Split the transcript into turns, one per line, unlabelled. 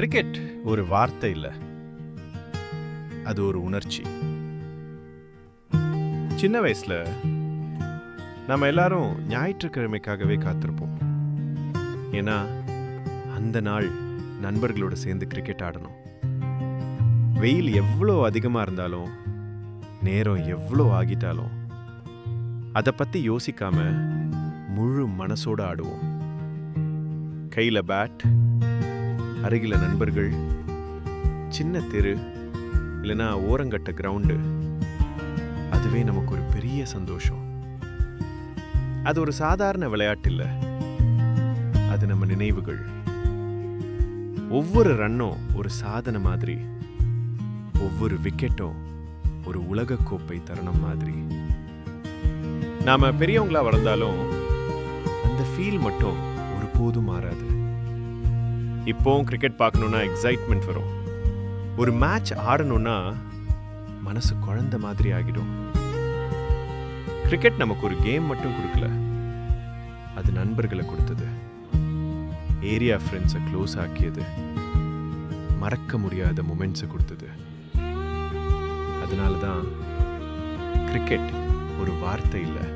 Cricket ஒரு வார்த்தை இல்லை, அது ஒரு உணர்ச்சி. சின்ன வயசுல நம்ம எல்லாரும் ஞாயிற்றுக்கிழமைக்காகவே காத்திருப்போம். ஏன்னா அந்த நாள் நண்பர்களோட சேர்ந்து கிரிக்கெட் ஆடணும். வெயில் எவ்வளோ அதிகமாக இருந்தாலும், நேரம் எவ்வளோ ஆகிட்டாலும் அதை பற்றி யோசிக்காம முழு மனசோட ஆடுவோம். கையில் பேட், அருகில நண்பர்கள், சின்ன தெரு இல்லைன்னா ஓரங்கட்ட கிரவுண்டு, அதுவே நமக்கு ஒரு பெரிய சந்தோஷம். அது ஒரு சாதாரண விளையாட்டு இல்லை, அது நம்ம நினைவுகள். ஒவ்வொரு ரன்னும் ஒரு சாதனை மாதிரி, ஒவ்வொரு விக்கெட்டும் ஒரு உலகக்கோப்பை தருணம் மாதிரி. நாம பெரியவங்களா வளர்ந்தாலும் அந்த ஃபீல் மட்டும் ஒருபோதும் மாறாது. இப்போவும் கிரிக்கெட் பார்க்கணுன்னா எக்ஸைட்மெண்ட் வரும். ஒரு மேட்ச் ஆடணும்னா மனசு குழந்தை மாதிரி ஆகிடும். கிரிக்கெட் நமக்கு ஒரு கேம் மட்டும் கொடுக்கல, அது நண்பர்களை கொடுத்தது, ஏரியா ஃப்ரெண்ட்ஸை க்ளோஸ் ஆக்கியது, மறக்க முடியாத மொமெண்ட்ஸை கொடுத்தது. அதனால தான் கிரிக்கெட் ஒரு வார்த்தை இல்லை,